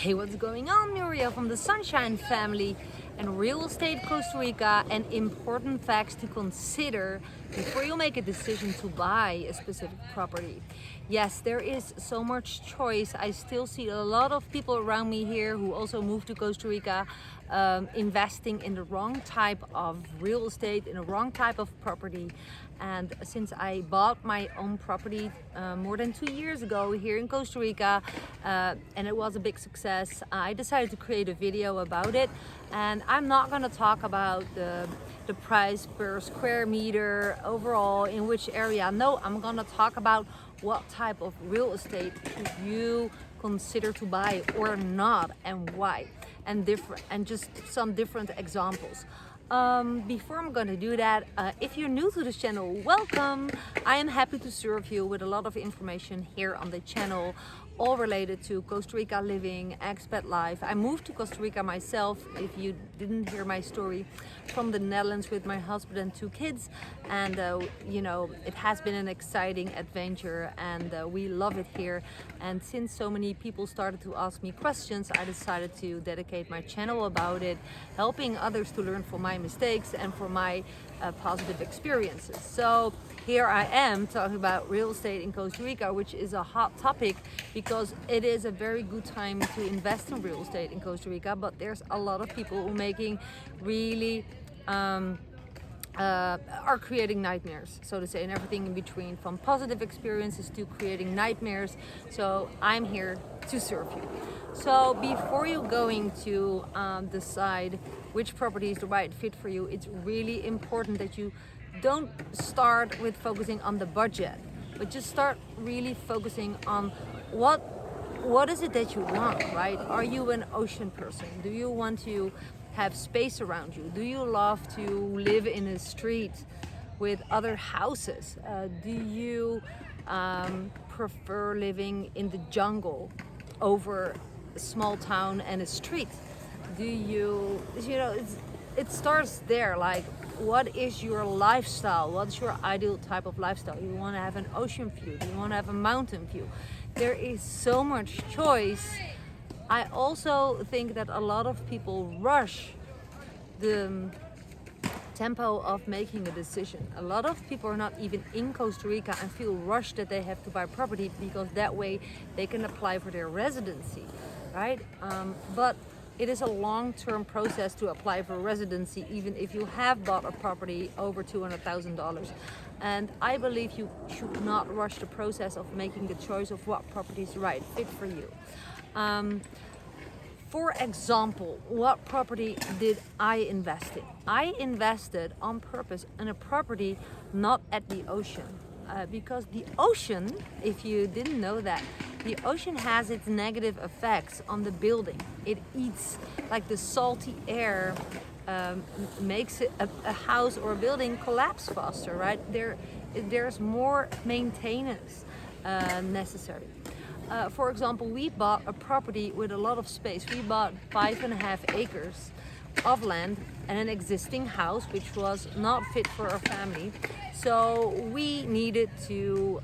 Hey, what's going on? Muriel from the Sunshine Family and Real Estate Costa Rica, and important facts to consider before you make a decision to buy a specific property. Yes, there is so much choice. I still see a lot of people around me here who also moved to Costa Rica, investing in the wrong type of real estate, in the wrong type of property. And since I bought my own property more than 2 years ago here in Costa Rica, and it was a big success, I decided to create a video about it. And I'm not going to talk about the price per square meter overall in which area. No, I'm going to talk about what type of real estate should you consider to buy or not, and why, and just some different examples. Before I'm going to do that, if you're new to this channel, welcome. I am happy to serve you with a lot of information here on the channel, all related to Costa Rica living, expat life. I moved to Costa Rica myself, if you didn't hear my story, from the Netherlands with my husband and 2 kids. And it has been an exciting adventure, and we love it here. And since so many people started to ask me questions, I decided to dedicate my channel about it, helping others to learn from my mistakes and from my positive experiences. So here I am talking about real estate in Costa Rica, which is a hot topic because it is a very good time to invest in real estate in Costa Rica. But there's a lot of people who are making really are creating nightmares, so to say, and everything in between, from positive experiences to creating nightmares. So I'm here to serve you. So before you're going to decide which property is the right fit for you, it's really important that you don't start with focusing on the budget, but just start really focusing on what is it that you want, right? Are you an ocean person? Do you want to have space around you? Do you love to live in a street with other houses? Do you prefer living in the jungle over a small town and a street? Do it starts there. Like, what is your lifestyle? What's your ideal type of lifestyle? You want to have an ocean view? Do you want to have a mountain view? There is so much choice. I also think that a lot of people rush the tempo of making a decision. A lot of people are not even in Costa Rica and feel rushed that they have to buy property because that way they can apply for their residency, right? But it is a long-term process to apply for residency, even if you have bought a property over $200,000. And I believe you should not rush the process of making the choice of what property is the right fit for you. For example, what property did I invest in? I invested on purpose in a property not at the ocean. Because the ocean, if you didn't know that, the ocean has its negative effects on the building. It eats, like the salty air makes it a house or a building collapse faster, right? There's more maintenance necessary. For example, we bought a property with a lot of space. We bought 5.5 acres of land and an existing house which was not fit for our family. So we needed to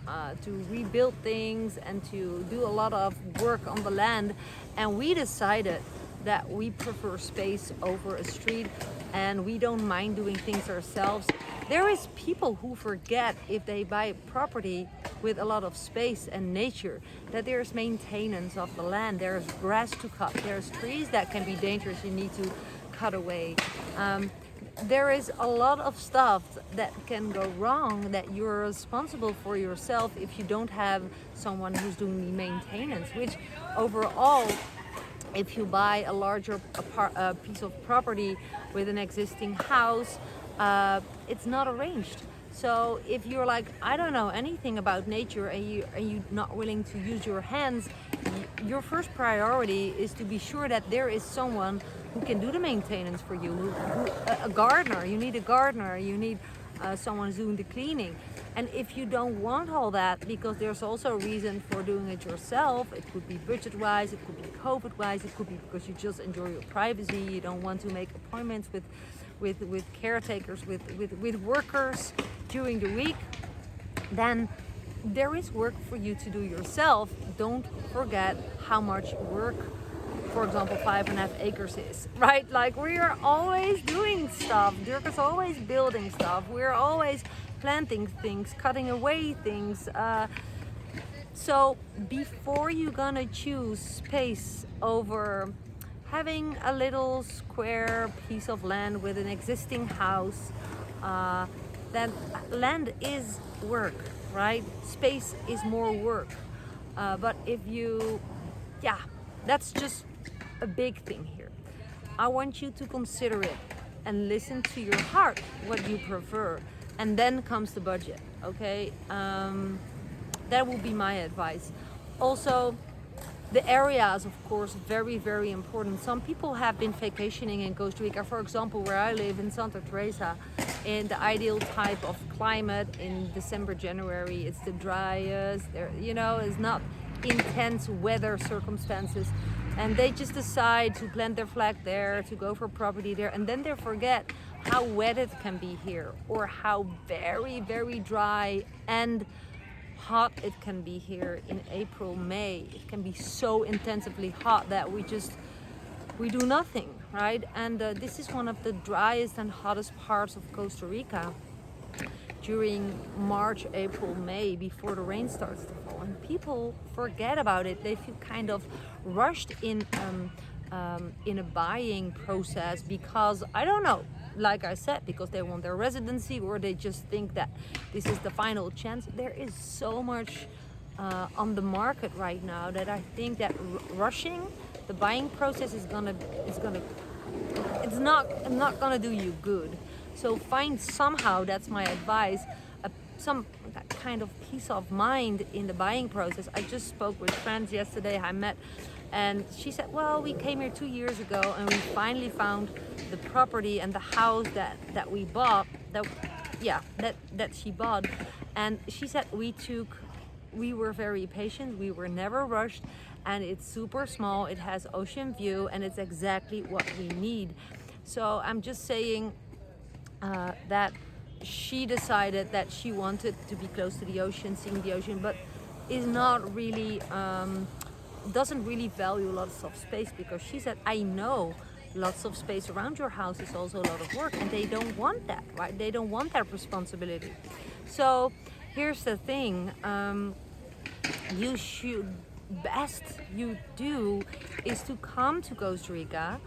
rebuild things and to do a lot of work on the land, and we decided that we prefer space over a street, and we don't mind doing things ourselves. There is people who forget, if they buy a property with a lot of space and nature, that there's maintenance of the land. There's grass to cut, there's trees that can be dangerous, you need to cut away. There is a lot of stuff that can go wrong that you're responsible for yourself if you don't have someone who's doing the maintenance, which overall, if you buy a larger piece of property with an existing house, it's not arranged. So if you're like, I don't know anything about nature, and you're not willing to use your hands, your first priority is to be sure that there is someone who can do the maintenance for you. A gardener, you need a gardener, you need someone who's doing the cleaning. And if you don't want all that, because there's also a reason for doing it yourself, it could be budget-wise, it could be COVID-wise, it could be because you just enjoy your privacy, you don't want to make appointments with caretakers, with workers during the week, then there is work for you to do yourself. Don't forget how much work for example, 5.5 acres is, right? Like we are always doing stuff. Dirk is always building stuff. We're always planting things, cutting away things. So before you're gonna choose space over having a little square piece of land with an existing house, then land is work, right? Space is more work. But if you, yeah, that's just a big thing here. I want you to consider it and listen to your heart, what you prefer, and then comes the budget, okay? That will be my advice. Also, the areas, of course, very, very important. Some people have been vacationing in Costa Rica, for example, where I live in Santa Teresa, in the ideal type of climate in December, January. It's the driest, there, you know, it's not intense weather circumstances. And they just decide to plant their flag there, to go for property there, and then they forget how wet it can be here, or how very, very dry and hot it can be here in April, May. It can be so intensively hot that we do nothing, right? And this is one of the driest and hottest parts of Costa Rica during March, April, May, before the rain starts to fall. And people forget about it. They feel kind of rushed in a buying process because, I don't know, like I said, because they want their residency, or they just think that this is the final chance. There is so much on the market right now that I think that rushing the buying process is not gonna do you good. So find somehow, that's my advice, some kind of peace of mind in the buying process. I just spoke with friends yesterday I met, and she said, well, we came here 2 years ago and we finally found the property and the house that we bought, that she bought. And she said we were very patient, we were never rushed, and it's super small, it has ocean view, and it's exactly what we need. So I'm just saying that she decided that she wanted to be close to the ocean, seeing the ocean, but is not really doesn't really value lots of space, because she said, I know lots of space around your house is also a lot of work, and they don't want that, right? They don't want that responsibility. So here's the thing, best you do is to come to Costa Rica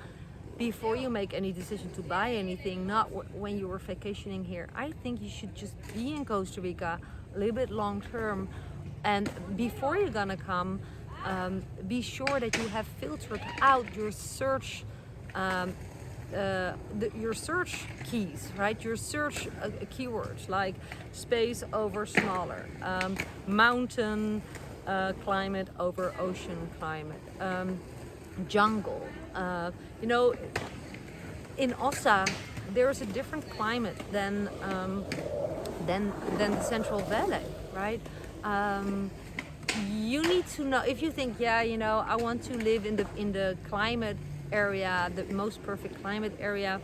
before you make any decision to buy anything, not when you were vacationing here. I think you should just be in Costa Rica a little bit long term, and before you're gonna come, be sure that you have filtered out your search your search keys, right? Your search keywords like space over smaller, mountain climate over ocean climate, jungle. You know, in Ossa, there's a different climate than the Central Valley, right? You need to know, if you think, yeah, you know, I want to live in the climate area, the most perfect climate area.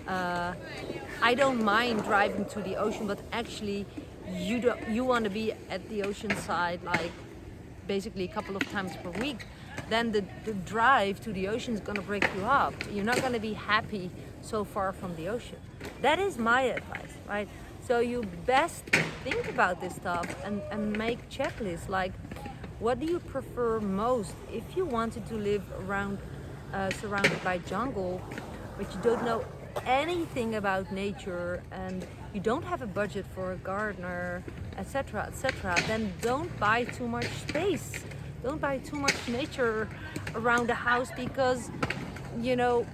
I don't mind driving to the ocean, but actually, you want to be at the ocean side, like basically a couple of times per week. Then the drive to the ocean is going to break you up. You're not going to be happy so far from the ocean. That is my advice, right? So you best think about this stuff and make checklists, like what do you prefer most? If you wanted to live around surrounded by jungle, but you don't know anything about nature and you don't have a budget for a gardener, etc., then don't buy too much space. Don't buy too much nature around the house, because, you know,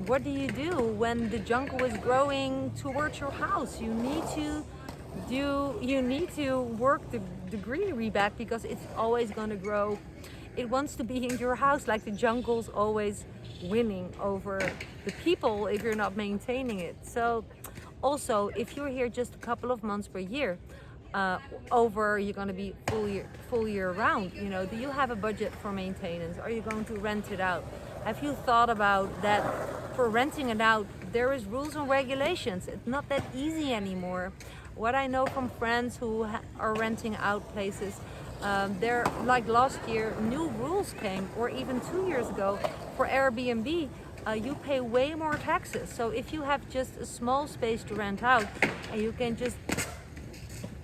what do you do when the jungle is growing towards your house? You need to work the greenery back, because it's always going to grow. It wants to be in your house, like the jungle's always winning over the people if you're not maintaining it. So also, if you're here just a couple of months per year, you're going to be full year round, you know, do you have a budget for maintenance? Are you going to rent it out? Have you thought about that? For renting it out, there is rules and regulations. It's not that easy anymore. What I know from friends who are renting out places, There, like last year, new rules came, or even 2 years ago, for Airbnb. You pay way more taxes. So if you have just a small space to rent out, and you can just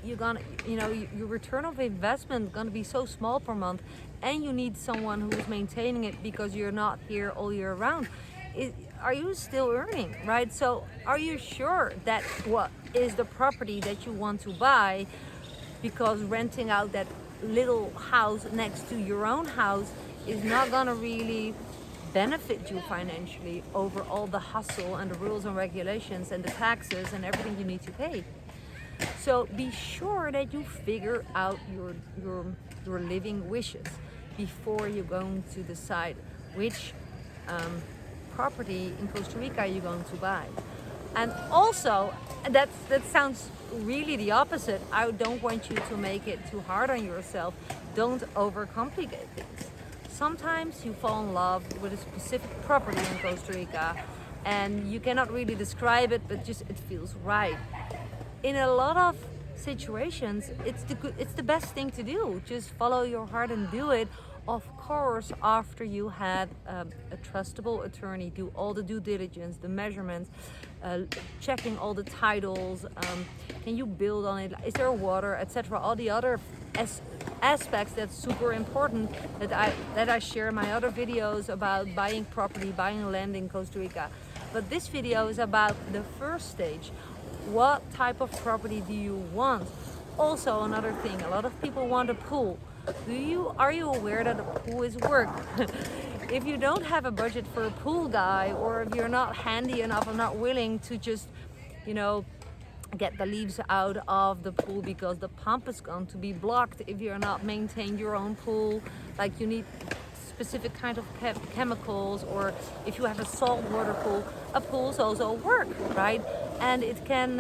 you're gonna your return of investment gonna be so small per month, and you need someone who's maintaining it because you're not here all year round. Are you still earning, right? So are you sure that what is the property that you want to buy? Because renting out that little house next to your own house is not gonna really benefit you financially over all the hustle and the rules and regulations and the taxes and everything you need to pay. So be sure that you figure out your living wishes before you're going to decide which property in Costa Rica you're going to buy. And also, that sounds really the opposite. I don't want you to make it too hard on yourself. Don't overcomplicate things. Sometimes you fall in love with a specific property in Costa Rica and you cannot really describe it, but just it feels right. In a lot of situations, it's the best thing to do. Just follow your heart and do it. Of course, after you had a trustable attorney do all the due diligence, the measurements, checking all the titles, can you build on it? Is there water, etc. All the other aspects that's super important that I share in my other videos about buying property, buying land in Costa Rica. But this video is about the first stage. What type of property do you want? Also, another thing, a lot of people want a pool. Are you aware that a pool is work? If you don't have a budget for a pool guy, or if you're not handy enough or not willing to just, get the leaves out of the pool because the pump is going to be blocked if you're not maintaining your own pool, like you need specific kind of chemicals, or if you have a saltwater pool, a pool is also work, right? And it can,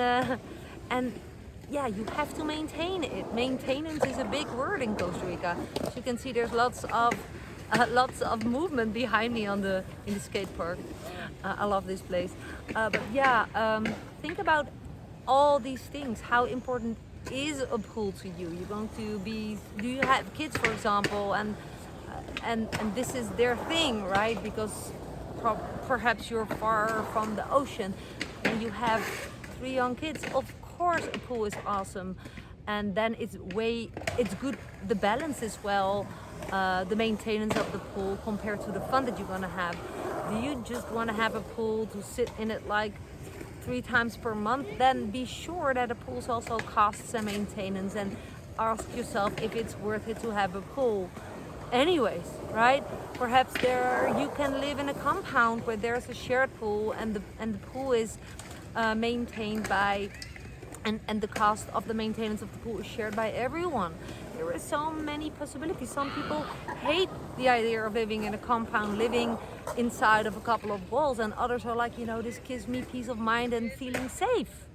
you have to maintain it. Maintenance is a big word in Costa Rica. As you can see, there's lots of movement behind me in the skate park. I love this place. Think about all these things. How important is a pool to you? Do you have kids, for example, and this is their thing, right? Because perhaps you're far from the ocean and you have 3 young kids. Of course, a pool is awesome, and then it's good. The balance is well, the maintenance of the pool compared to the fun that you're gonna have. Do you just want to have a pool to sit in it like 3 times per month? Then be sure that a pool also costs and maintenance, and ask yourself if it's worth it to have a pool. Anyways, right? Perhaps you can live in a compound where there's a shared pool, and the pool is maintained by, and the cost of the maintenance of the pool is shared by everyone. There are so many possibilities. Some people hate the idea of living in a compound, living inside of a couple of walls, and others are like, this gives me peace of mind and feeling safe.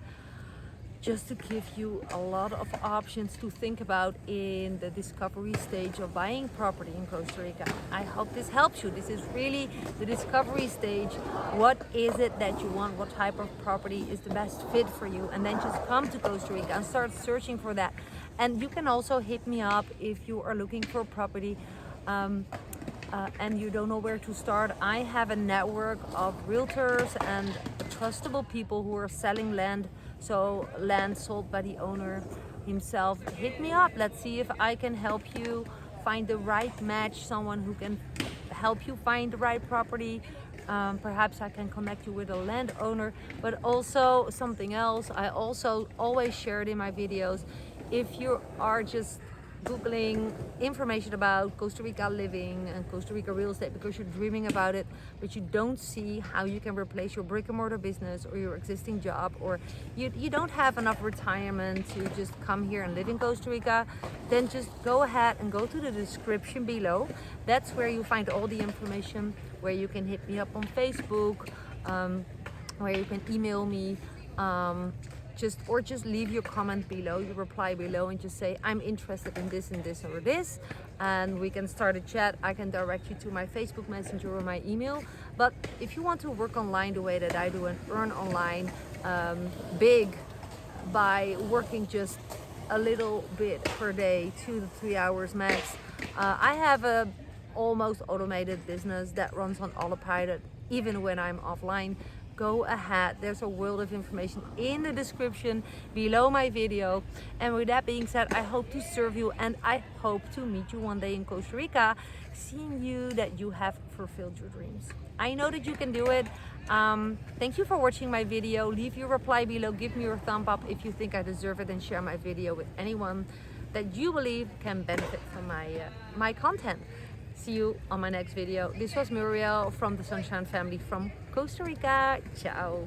Just to give you a lot of options to think about in the discovery stage of buying property in Costa Rica. I hope this helps you. This is really the discovery stage. What is it that you want? What type of property is the best fit for you? And then just come to Costa Rica and start searching for that. And you can also hit me up if you are looking for property and you don't know where to start. I have a network of realtors and trustable people who are selling land. So land sold by the owner himself. Hit me up. Let's see if I can help you find the right match, someone who can help you find the right property. Perhaps I can connect you with a landowner, but also something else. I also always share it in my videos. If you are just Googling information about Costa Rica living and Costa Rica real estate because you're dreaming about it, but you don't see how you can replace your brick and mortar business or your existing job, or you don't have enough retirement to just come here and live in Costa Rica, then just go ahead and go to the description below. That's where you find all the information, where you can hit me up on Facebook, where you can email me. Just leave your comment below, your reply below, and just say, I'm interested in this and this or this, and we can start a chat. I can direct you to my Facebook Messenger or my email. But if you want to work online the way that I do and earn online big by working just a little bit per day, 2 to 3 hours max. I have a almost automated business that runs on autopilot even when I'm offline. Go ahead, there's a world of information in the description below my video. And with that being said, I hope to serve you, and I hope to meet you one day in Costa Rica, seeing you that you have fulfilled your dreams. I know that you can do it. Thank you for watching my video. Leave your reply below, give me your thumb up if you think I deserve it, and share my video with anyone that you believe can benefit from my content. See you on my next video. This was Muriel from the Sunshine Family from Costa Rica. Ciao.